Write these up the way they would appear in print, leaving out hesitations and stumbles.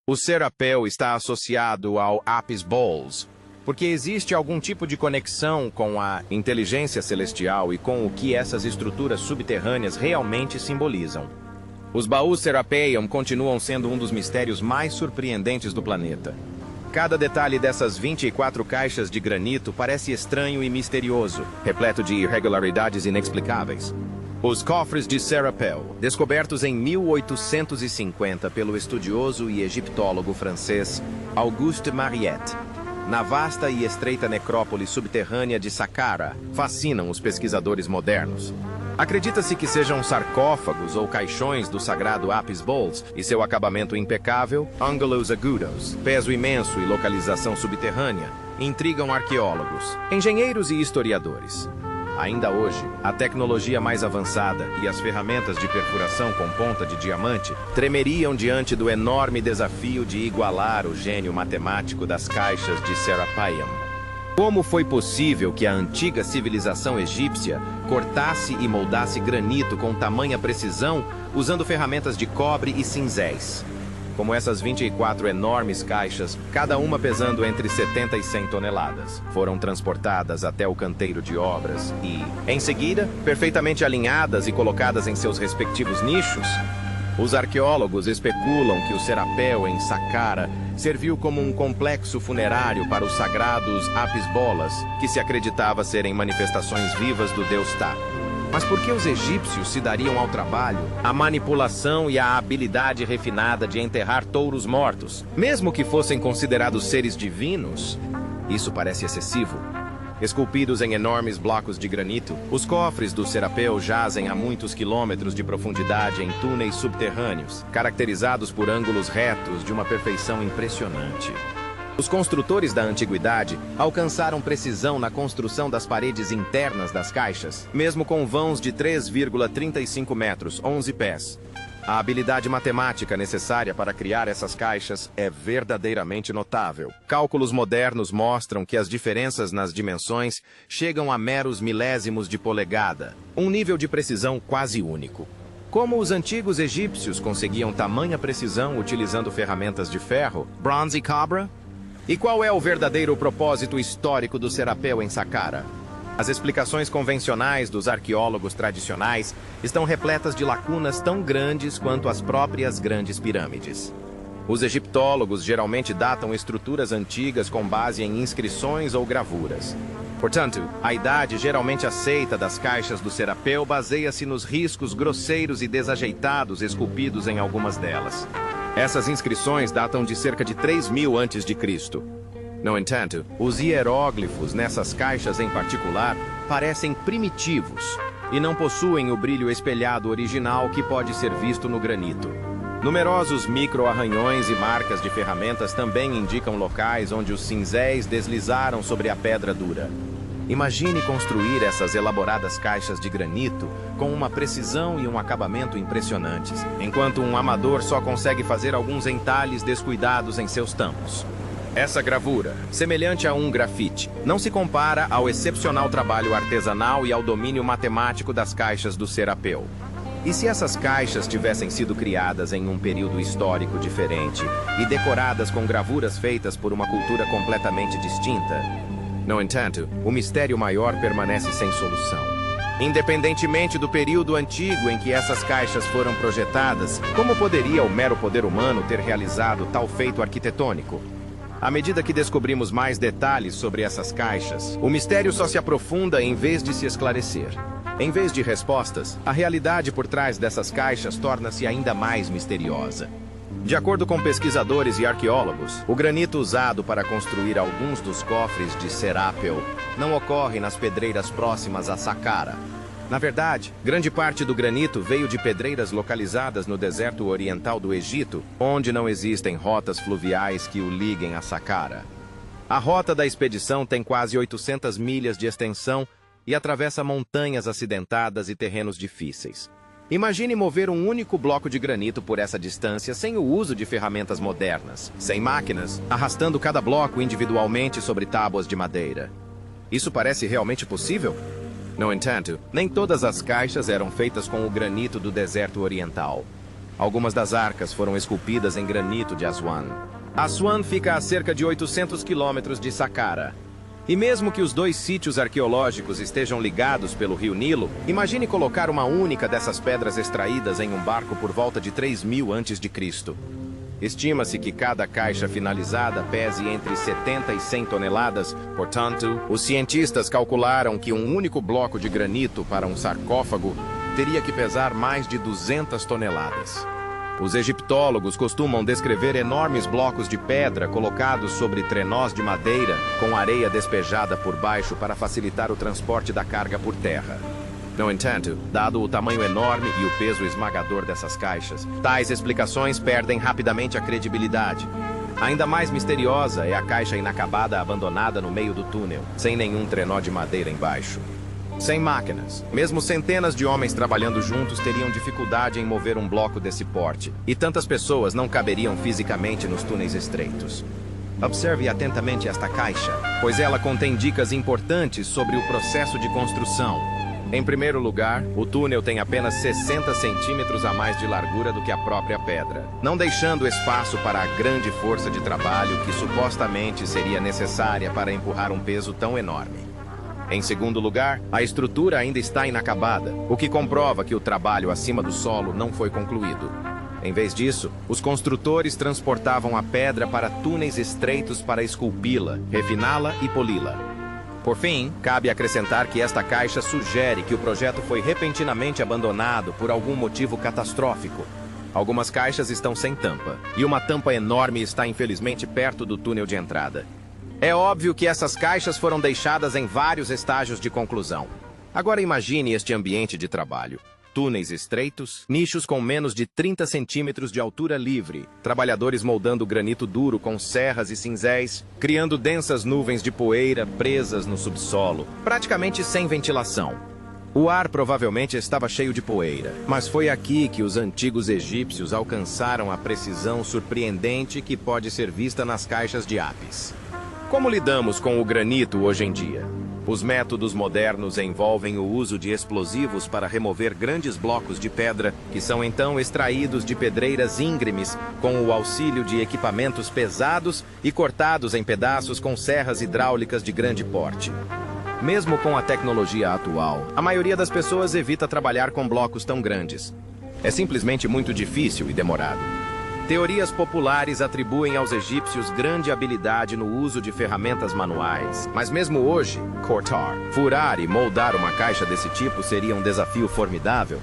O Serapel está associado ao Apis Bowls, porque existe algum tipo de conexão com a inteligência celestial e com o que essas estruturas subterrâneas realmente simbolizam. Os baús Serapeium continuam sendo um dos mistérios mais surpreendentes do planeta. Cada detalhe dessas 24 caixas de granito parece estranho e misterioso, repleto de irregularidades inexplicáveis. Os cofres de Serapel, descobertos em 1850 pelo estudioso e egiptólogo francês Auguste Mariette, na vasta e estreita necrópole subterrânea de Saqqara, fascinam os pesquisadores modernos. Acredita-se que sejam sarcófagos ou caixões do sagrado Apis Bowls e seu acabamento impecável, ângulos agudos, peso imenso e localização subterrânea, intrigam arqueólogos, engenheiros e historiadores. Ainda hoje, a tecnologia mais avançada e as ferramentas de perfuração com ponta de diamante tremeriam diante do enorme desafio de igualar o gênio matemático das caixas de Serapeium. Como foi possível que a antiga civilização egípcia cortasse e moldasse granito com tamanha precisão usando ferramentas de cobre e cinzéis? Como essas 24 enormes caixas, cada uma pesando entre 70 e 100 toneladas, foram transportadas até o canteiro de obras e, em seguida, perfeitamente alinhadas e colocadas em seus respectivos nichos? Os arqueólogos especulam que o Serapel em Saqqara serviu como um complexo funerário para os sagrados Apis Bolas, que se acreditava serem manifestações vivas do deus Ptah. Mas por que os egípcios se dariam ao trabalho, à manipulação e à habilidade refinada de enterrar touros mortos, mesmo que fossem considerados seres divinos? Isso parece excessivo. Esculpidos em enormes blocos de granito, os cofres do Serapel jazem a muitos quilômetros de profundidade em túneis subterrâneos, caracterizados por ângulos retos de uma perfeição impressionante. Os construtores da antiguidade alcançaram precisão na construção das paredes internas das caixas, mesmo com vãos de 3,35 metros, 11 pés. A habilidade matemática necessária para criar essas caixas é verdadeiramente notável. Cálculos modernos mostram que as diferenças nas dimensões chegam a meros milésimos de polegada, um nível de precisão quase único. Como os antigos egípcios conseguiam tamanha precisão utilizando ferramentas de ferro, bronze e cobre? E qual é o verdadeiro propósito histórico do Serapel em Saqqara? As explicações convencionais dos arqueólogos tradicionais estão repletas de lacunas tão grandes quanto as próprias grandes pirâmides. Os egiptólogos geralmente datam estruturas antigas com base em inscrições ou gravuras. Portanto, a idade geralmente aceita das caixas do Serapel baseia-se nos riscos grosseiros e desajeitados esculpidos em algumas delas. Essas inscrições datam de cerca de 3.000 a.C. No entanto, os hieróglifos nessas caixas em particular parecem primitivos e não possuem o brilho espelhado original que pode ser visto no granito. Numerosos micro-arranhões e marcas de ferramentas também indicam locais onde os cinzéis deslizaram sobre a pedra dura. Imagine construir essas elaboradas caixas de granito com uma precisão e um acabamento impressionantes, enquanto um amador só consegue fazer alguns entalhes descuidados em seus tampos. Essa gravura, semelhante a um grafite, não se compara ao excepcional trabalho artesanal e ao domínio matemático das caixas do Serapel. E se essas caixas tivessem sido criadas em um período histórico diferente e decoradas com gravuras feitas por uma cultura completamente distinta? No entanto, o mistério maior permanece sem solução. Independentemente do período antigo em que essas caixas foram projetadas, como poderia o mero poder humano ter realizado tal feito arquitetônico? À medida que descobrimos mais detalhes sobre essas caixas, o mistério só se aprofunda em vez de se esclarecer. Em vez de respostas, a realidade por trás dessas caixas torna-se ainda mais misteriosa. De acordo com pesquisadores e arqueólogos, o granito usado para construir alguns dos cofres de Serapel não ocorre nas pedreiras próximas a Saqqara. Na verdade, grande parte do granito veio de pedreiras localizadas no deserto oriental do Egito, onde não existem rotas fluviais que o liguem a Saqqara. A rota da expedição tem quase 800 milhas de extensão e atravessa montanhas acidentadas e terrenos difíceis. Imagine mover um único bloco de granito por essa distância sem o uso de ferramentas modernas, sem máquinas, arrastando cada bloco individualmente sobre tábuas de madeira. Isso parece realmente possível? No entanto, nem todas as caixas eram feitas com o granito do deserto oriental. Algumas das arcas foram esculpidas em granito de Aswan. Aswan fica a cerca de 800 quilômetros de Saqqara. E mesmo que os dois sítios arqueológicos estejam ligados pelo rio Nilo, imagine colocar uma única dessas pedras extraídas em um barco por volta de 3000 a.C. Estima-se que cada caixa finalizada pese entre 70 e 100 toneladas, portanto, os cientistas calcularam que um único bloco de granito para um sarcófago teria que pesar mais de 200 toneladas. Os egiptólogos costumam descrever enormes blocos de pedra colocados sobre trenós de madeira com areia despejada por baixo para facilitar o transporte da carga por terra. No entanto, dado o tamanho enorme e o peso esmagador dessas caixas, tais explicações perdem rapidamente a credibilidade. Ainda mais misteriosa é a caixa inacabada abandonada no meio do túnel, sem nenhum trenó de madeira embaixo. Sem máquinas, mesmo centenas de homens trabalhando juntos teriam dificuldade em mover um bloco desse porte, e tantas pessoas não caberiam fisicamente nos túneis estreitos. Observe atentamente esta caixa, pois ela contém dicas importantes sobre o processo de construção. Em primeiro lugar, o túnel tem apenas 60 centímetros a mais de largura do que a própria pedra, não deixando espaço para a grande força de trabalho que supostamente seria necessária para empurrar um peso tão enorme. Em segundo lugar, a estrutura ainda está inacabada, o que comprova que o trabalho acima do solo não foi concluído. Em vez disso, os construtores transportavam a pedra para túneis estreitos para esculpi-la, refiná-la e poli-la. Por fim, cabe acrescentar que esta caixa sugere que o projeto foi repentinamente abandonado por algum motivo catastrófico. Algumas caixas estão sem tampa, e uma tampa enorme está infelizmente perto do túnel de entrada. É óbvio que essas caixas foram deixadas em vários estágios de conclusão. Agora imagine este ambiente de trabalho. Túneis estreitos, nichos com menos de 30 centímetros de altura livre, trabalhadores moldando granito duro com serras e cinzéis, criando densas nuvens de poeira presas no subsolo, praticamente sem ventilação. O ar provavelmente estava cheio de poeira, mas foi aqui que os antigos egípcios alcançaram a precisão surpreendente que pode ser vista nas caixas de Apis. Como lidamos com o granito hoje em dia? Os métodos modernos envolvem o uso de explosivos para remover grandes blocos de pedra, que são então extraídos de pedreiras íngremes com o auxílio de equipamentos pesados e cortados em pedaços com serras hidráulicas de grande porte. Mesmo com a tecnologia atual, a maioria das pessoas evita trabalhar com blocos tão grandes. É simplesmente muito difícil e demorado. Teorias populares atribuem aos egípcios grande habilidade no uso de ferramentas manuais. Mas mesmo hoje, cortar, furar e moldar uma caixa desse tipo seria um desafio formidável.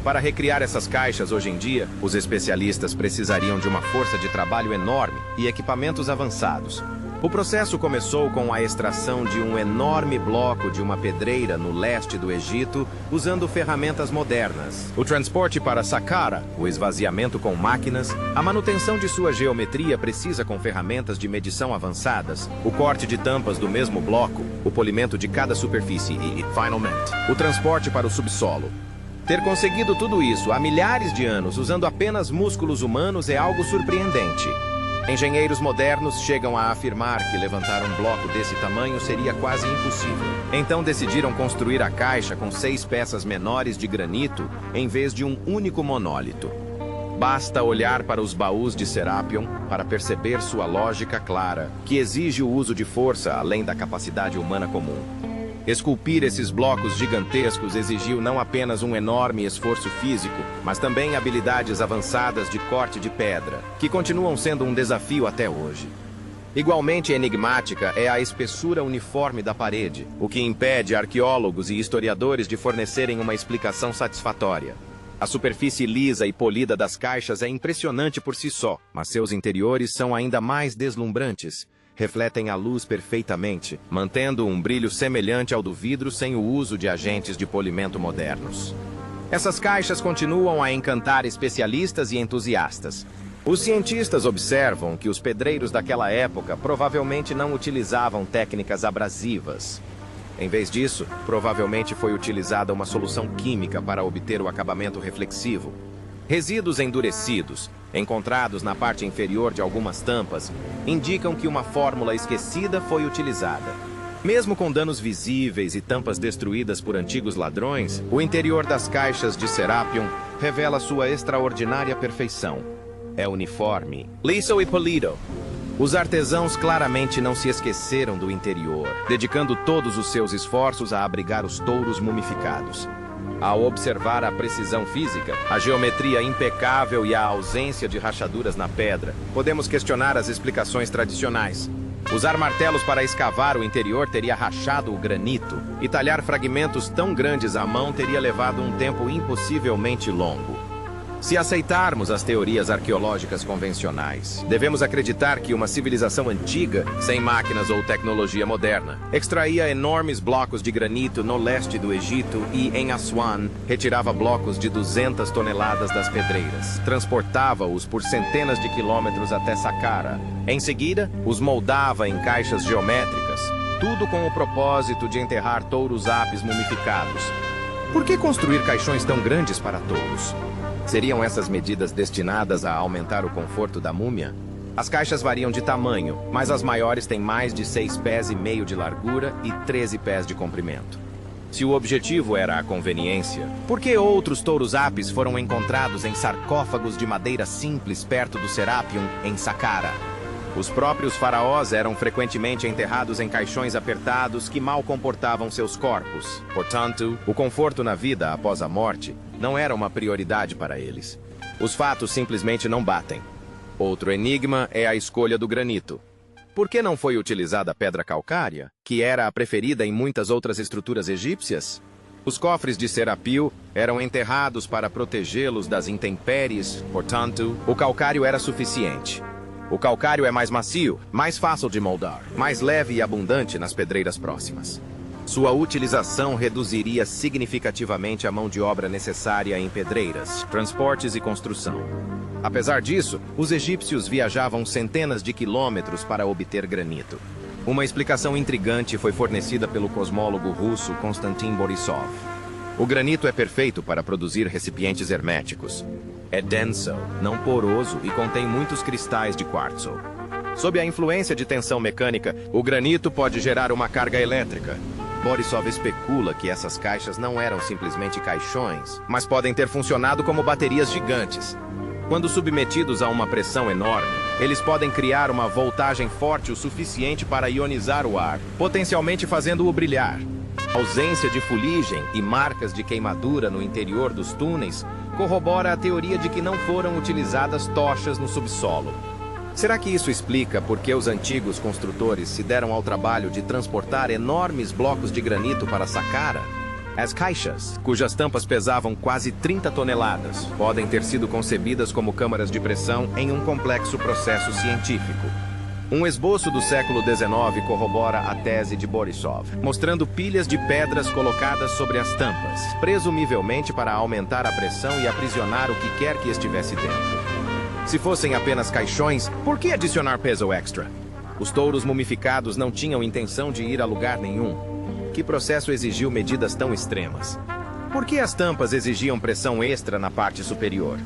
Para recriar essas caixas hoje em dia, os especialistas precisariam de uma força de trabalho enorme e equipamentos avançados. O processo começou com a extração de um enorme bloco de uma pedreira no leste do Egito, usando ferramentas modernas. O transporte para Saqqara, o esvaziamento com máquinas, a manutenção de sua geometria precisa com ferramentas de medição avançadas, o corte de tampas do mesmo bloco, o polimento de cada superfície e, finalmente, o transporte para o subsolo. Ter conseguido tudo isso há milhares de anos usando apenas músculos humanos é algo surpreendente. Engenheiros modernos chegam a afirmar que levantar um bloco desse tamanho seria quase impossível. Então decidiram construir a caixa com 6 peças menores de granito em vez de um único monólito. Basta olhar para os baús de Serapion para perceber sua lógica clara, que exige o uso de força além da capacidade humana comum. Esculpir esses blocos gigantescos exigiu não apenas um enorme esforço físico, mas também habilidades avançadas de corte de pedra, que continuam sendo um desafio até hoje. Igualmente enigmática é a espessura uniforme da parede, o que impede arqueólogos e historiadores de fornecerem uma explicação satisfatória. A superfície lisa e polida das caixas é impressionante por si só, mas seus interiores são ainda mais deslumbrantes. Refletem a luz perfeitamente, mantendo um brilho semelhante ao do vidro sem o uso de agentes de polimento modernos. Essas caixas continuam a encantar especialistas e entusiastas. Os cientistas observam que os pedreiros daquela época provavelmente não utilizavam técnicas abrasivas. Em vez disso, provavelmente foi utilizada uma solução química para obter o acabamento reflexivo. Resíduos endurecidos, encontrados na parte inferior de algumas tampas, indicam que uma fórmula esquecida foi utilizada. Mesmo com danos visíveis e tampas destruídas por antigos ladrões, o interior das caixas de Serapion revela sua extraordinária perfeição. É uniforme, liso e polido. Os artesãos claramente não se esqueceram do interior, dedicando todos os seus esforços a abrigar os touros mumificados. Ao observar a precisão física, a geometria impecável e a ausência de rachaduras na pedra, podemos questionar as explicações tradicionais. Usar martelos para escavar o interior teria rachado o granito, e talhar fragmentos tão grandes à mão teria levado um tempo impossivelmente longo. Se aceitarmos as teorias arqueológicas convencionais, devemos acreditar que uma civilização antiga, sem máquinas ou tecnologia moderna, extraía enormes blocos de granito no leste do Egito e, em Aswan, retirava blocos de 200 toneladas das pedreiras, transportava-os por centenas de quilômetros até Saqqara. Em seguida, os moldava em caixas geométricas, tudo com o propósito de enterrar touros apis mumificados. Por que construir caixões tão grandes para touros? Seriam essas medidas destinadas a aumentar o conforto da múmia? As caixas variam de tamanho, mas as maiores têm mais de 6,5 pés de largura e 13 pés de comprimento. Se o objetivo era a conveniência, por que outros touros apis foram encontrados em sarcófagos de madeira simples perto do Serapion, em Saqqara? Os próprios faraós eram frequentemente enterrados em caixões apertados que mal comportavam seus corpos. Portanto, o conforto na vida após a morte não era uma prioridade para eles. Os fatos simplesmente não batem. Outro enigma é a escolha do granito. Por que não foi utilizada a pedra calcária, que era a preferida em muitas outras estruturas egípcias? Os cofres de Serapil eram enterrados para protegê-los das intempéries, portanto, o calcário era suficiente. O calcário é mais macio, mais fácil de moldar, mais leve e abundante nas pedreiras próximas. Sua utilização reduziria significativamente a mão de obra necessária em pedreiras, transportes e construção. Apesar disso, os egípcios viajavam centenas de quilômetros para obter granito. Uma explicação intrigante foi fornecida pelo cosmólogo russo Konstantin Borisov. O granito é perfeito para produzir recipientes herméticos. É denso, não poroso e contém muitos cristais de quartzo. Sob a influência de tensão mecânica, o granito pode gerar uma carga elétrica. Borisov especula que essas caixas não eram simplesmente caixões, mas podem ter funcionado como baterias gigantes. Quando submetidos a uma pressão enorme, eles podem criar uma voltagem forte o suficiente para ionizar o ar, potencialmente fazendo-o brilhar. A ausência de fuligem e marcas de queimadura no interior dos túneis corrobora a teoria de que não foram utilizadas tochas no subsolo. Será que isso explica por que os antigos construtores se deram ao trabalho de transportar enormes blocos de granito para Saqqara? As caixas, cujas tampas pesavam quase 30 toneladas, podem ter sido concebidas como câmaras de pressão em um complexo processo científico. Um esboço do século XIX corrobora a tese de Borisov, mostrando pilhas de pedras colocadas sobre as tampas, presumivelmente para aumentar a pressão e aprisionar o que quer que estivesse dentro. Se fossem apenas caixões, por que adicionar peso extra? Os touros mumificados não tinham intenção de ir a lugar nenhum. Que processo exigiu medidas tão extremas? Por que as tampas exigiam pressão extra na parte superior?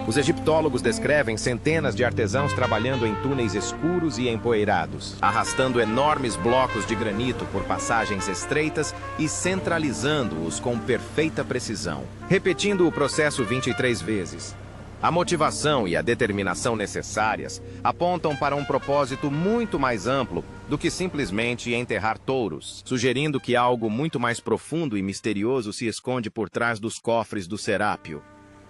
Os egiptólogos descrevem centenas de artesãos trabalhando em túneis escuros e empoeirados, arrastando enormes blocos de granito por passagens estreitas e centralizando-os com perfeita precisão, repetindo o processo 23 vezes. A motivação e a determinação necessárias apontam para um propósito muito mais amplo do que simplesmente enterrar touros, sugerindo que algo muito mais profundo e misterioso se esconde por trás dos cofres do Serápio.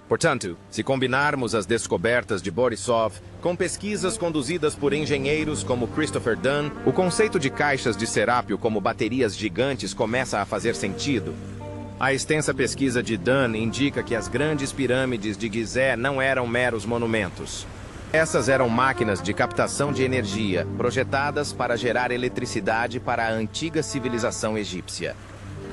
Portanto, se combinarmos as descobertas de Borisov com pesquisas conduzidas por engenheiros como Christopher Dunn, o conceito de caixas de Serápio como baterias gigantes começa a fazer sentido. A extensa pesquisa de Dunn indica que as grandes pirâmides de Gizé não eram meros monumentos. Essas eram máquinas de captação de energia, projetadas para gerar eletricidade para a antiga civilização egípcia.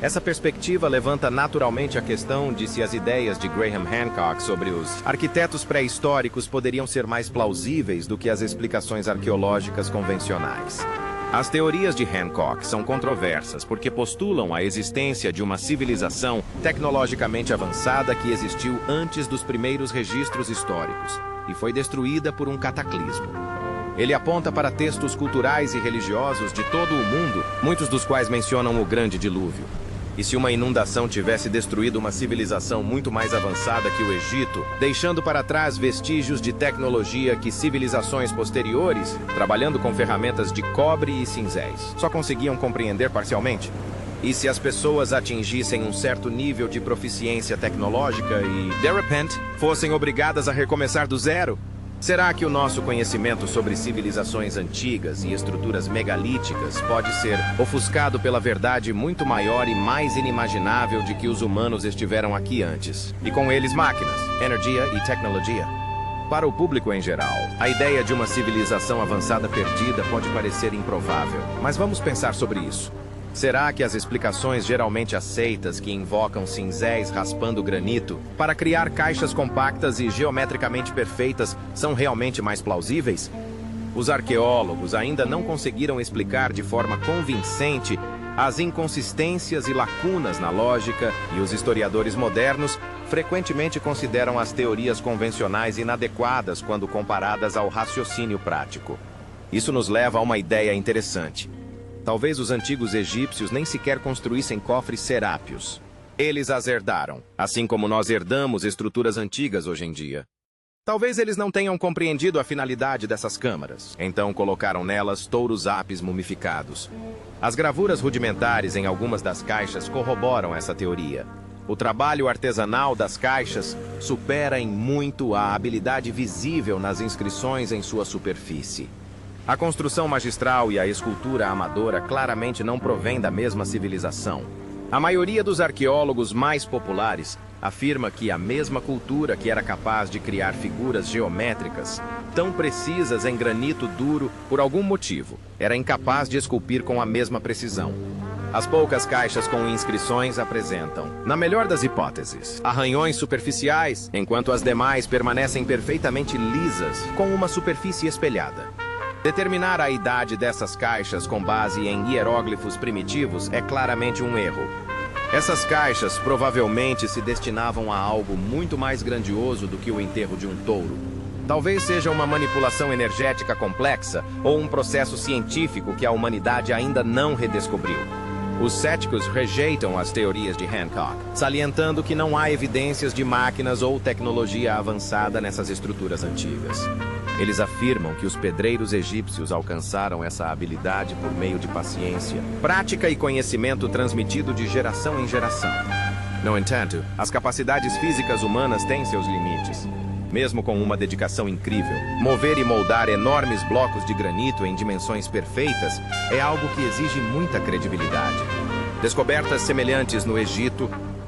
Essa perspectiva levanta naturalmente a questão de se as ideias de Graham Hancock sobre os arquitetos pré-históricos poderiam ser mais plausíveis do que as explicações arqueológicas convencionais. As teorias de Hancock são controversas porque postulam a existência de uma civilização tecnologicamente avançada que existiu antes dos primeiros registros históricos e foi destruída por um cataclismo. Ele aponta para textos culturais e religiosos de todo o mundo, muitos dos quais mencionam o Grande Dilúvio. E se uma inundação tivesse destruído uma civilização muito mais avançada que o Egito, deixando para trás vestígios de tecnologia que civilizações posteriores, trabalhando com ferramentas de cobre e cinzéis, só conseguiam compreender parcialmente? E se as pessoas atingissem um certo nível de proficiência tecnológica e, de repente, fossem obrigadas a recomeçar do zero? Será que o nosso conhecimento sobre civilizações antigas e estruturas megalíticas pode ser ofuscado pela verdade muito maior e mais inimaginável de que os humanos estiveram aqui antes? E com eles máquinas, energia e tecnologia. Para o público em geral, a ideia de uma civilização avançada perdida pode parecer improvável, mas vamos pensar sobre isso. Será que as explicações geralmente aceitas que invocam cinzéis raspando granito para criar caixas compactas e geometricamente perfeitas são realmente mais plausíveis? Os arqueólogos ainda não conseguiram explicar de forma convincente as inconsistências e lacunas na lógica, e os historiadores modernos frequentemente consideram as teorias convencionais inadequadas quando comparadas ao raciocínio prático. Isso nos leva a uma ideia interessante. Talvez os antigos egípcios nem sequer construíssem cofres serápios. Eles as herdaram, assim como nós herdamos estruturas antigas hoje em dia. Talvez eles não tenham compreendido a finalidade dessas câmaras, então colocaram nelas touros apis mumificados. As gravuras rudimentares em algumas das caixas corroboram essa teoria. O trabalho artesanal das caixas supera em muito a habilidade visível nas inscrições em sua superfície. A construção magistral e a escultura amadora claramente não provêm da mesma civilização. A maioria dos arqueólogos mais populares afirma que a mesma cultura que era capaz de criar figuras geométricas tão precisas em granito duro, por algum motivo, era incapaz de esculpir com a mesma precisão. As poucas caixas com inscrições apresentam, na melhor das hipóteses, arranhões superficiais, enquanto as demais permanecem perfeitamente lisas, com uma superfície espelhada. Determinar a idade dessas caixas com base em hieróglifos primitivos é claramente um erro. Essas caixas provavelmente se destinavam a algo muito mais grandioso do que o enterro de um touro. Talvez seja uma manipulação energética complexa ou um processo científico que a humanidade ainda não redescobriu. Os céticos rejeitam as teorias de Hancock, salientando que não há evidências de máquinas ou tecnologia avançada nessas estruturas antigas. Eles afirmam que os pedreiros egípcios alcançaram essa habilidade por meio de paciência, prática e conhecimento transmitido de geração em geração. No entanto, as capacidades físicas humanas têm seus limites. Mesmo com uma dedicação incrível, mover e moldar enormes blocos de granito em dimensões perfeitas é algo que exige muita credibilidade. Descobertas semelhantes no Egito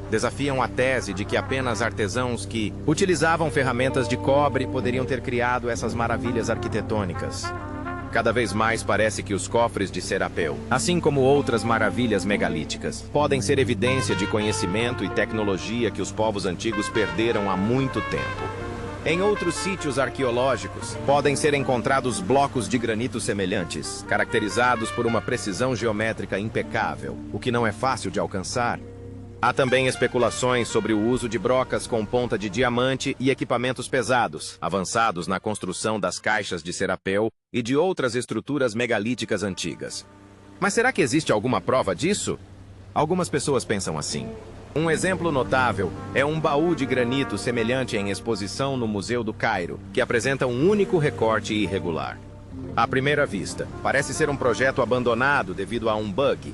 desafiam a tese de que apenas artesãos que utilizavam ferramentas de cobre poderiam ter criado essas maravilhas arquitetônicas. Cada vez mais parece que os cofres de Serapeu, assim como outras maravilhas megalíticas, podem ser evidência de conhecimento e tecnologia que os povos antigos perderam há muito tempo. Em outros sítios arqueológicos, podem ser encontrados blocos de granito semelhantes, caracterizados por uma precisão geométrica impecável, o que não é fácil de alcançar. Há também especulações sobre o uso de brocas com ponta de diamante e equipamentos pesados, avançados na construção das caixas de Serapeu e de outras estruturas megalíticas antigas. Mas será que existe alguma prova disso? Algumas pessoas pensam assim. Um exemplo notável é um baú de granito semelhante em exposição no Museu do Cairo, que apresenta um único recorte irregular. À primeira vista, parece ser um projeto abandonado devido a um bug.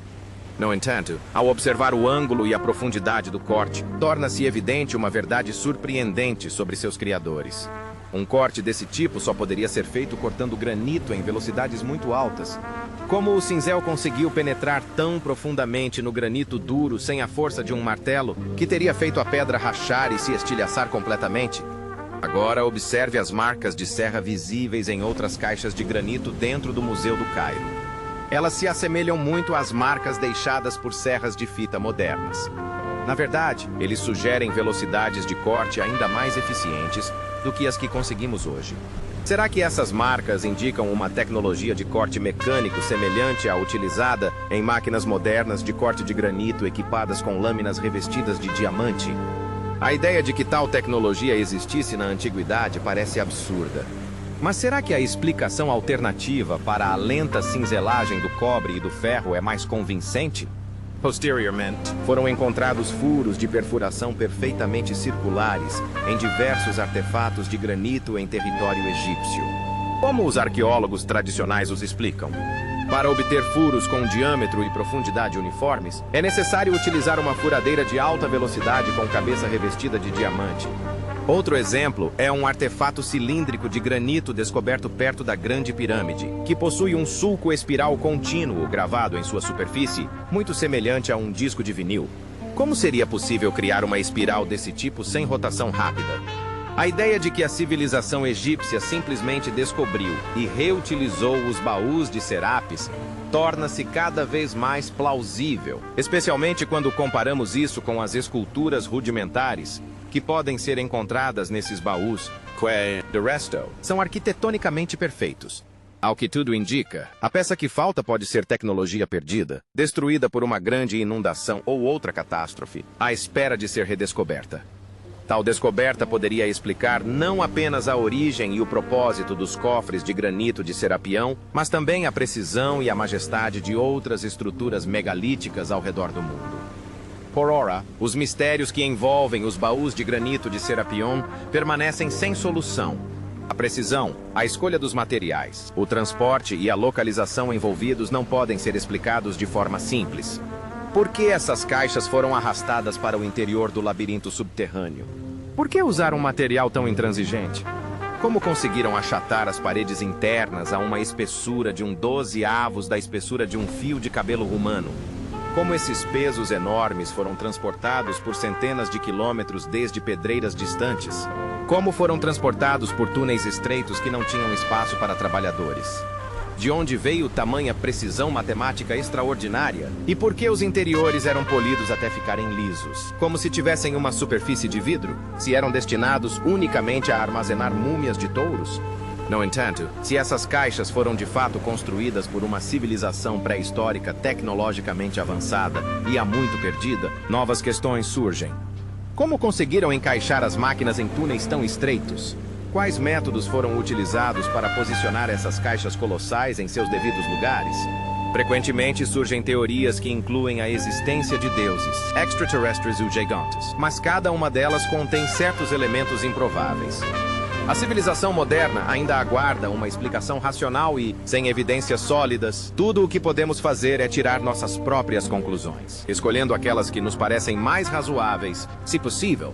No entanto, ao observar o ângulo e a profundidade do corte, torna-se evidente uma verdade surpreendente sobre seus criadores. Um corte desse tipo só poderia ser feito cortando granito em velocidades muito altas. Como o cinzel conseguiu penetrar tão profundamente no granito duro sem a força de um martelo, que teria feito a pedra rachar e se estilhaçar completamente? Agora observe as marcas de serra visíveis em outras caixas de granito dentro do Museu do Cairo. Elas se assemelham muito às marcas deixadas por serras de fita modernas. Na verdade, eles sugerem velocidades de corte ainda mais eficientes do que as que conseguimos hoje. Será que essas marcas indicam uma tecnologia de corte mecânico semelhante à utilizada em máquinas modernas de corte de granito equipadas com lâminas revestidas de diamante? A ideia de que tal tecnologia existisse na antiguidade parece absurda. Mas será que a explicação alternativa para a lenta cinzelagem do cobre e do ferro é mais convincente? Posteriormente, foram encontrados furos de perfuração perfeitamente circulares em diversos artefatos de granito em território egípcio. Como os arqueólogos tradicionais os explicam? Para obter furos com diâmetro e profundidade uniformes, é necessário utilizar uma furadeira de alta velocidade com cabeça revestida de diamante. Outro exemplo é um artefato cilíndrico de granito descoberto perto da Grande Pirâmide, que possui um sulco espiral contínuo gravado em sua superfície, muito semelhante a um disco de vinil. Como seria possível criar uma espiral desse tipo sem rotação rápida? A ideia de que a civilização egípcia simplesmente descobriu e reutilizou os baús de Serapis torna-se cada vez mais plausível, especialmente quando comparamos isso com as esculturas rudimentares que podem ser encontradas nesses baús, que, de resto, são arquitetonicamente perfeitos. Ao que tudo indica, a peça que falta pode ser tecnologia perdida, destruída por uma grande inundação ou outra catástrofe, à espera de ser redescoberta. Tal descoberta poderia explicar não apenas a origem e o propósito dos cofres de granito de Serapião, mas também a precisão e a majestade de outras estruturas megalíticas ao redor do mundo. Por ora, os mistérios que envolvem os baús de granito de Serapion permanecem sem solução. A precisão, a escolha dos materiais, o transporte e a localização envolvidos não podem ser explicados de forma simples. Por que essas caixas foram arrastadas para o interior do labirinto subterrâneo? Por que usar um material tão intransigente? Como conseguiram achatar as paredes internas a uma espessura de 12 avos da espessura de um fio de cabelo humano? Como esses pesos enormes foram transportados por centenas de quilômetros desde pedreiras distantes? Como foram transportados por túneis estreitos que não tinham espaço para trabalhadores? De onde veio tamanha precisão matemática extraordinária? E por que os interiores eram polidos até ficarem lisos? Como se tivessem uma superfície de vidro? Se eram destinados unicamente a armazenar múmias de touros? No entanto, se essas caixas foram de fato construídas por uma civilização pré-histórica tecnologicamente avançada e há muito perdida, novas questões surgem. Como conseguiram encaixar as máquinas em túneis tão estreitos? Quais métodos foram utilizados para posicionar essas caixas colossais em seus devidos lugares? Frequentemente surgem teorias que incluem a existência de deuses, extraterrestres ou gigantes, mas cada uma delas contém certos elementos improváveis. A civilização moderna ainda aguarda uma explicação racional e, sem evidências sólidas, tudo o que podemos fazer é tirar nossas próprias conclusões, escolhendo aquelas que nos parecem mais razoáveis, se possível,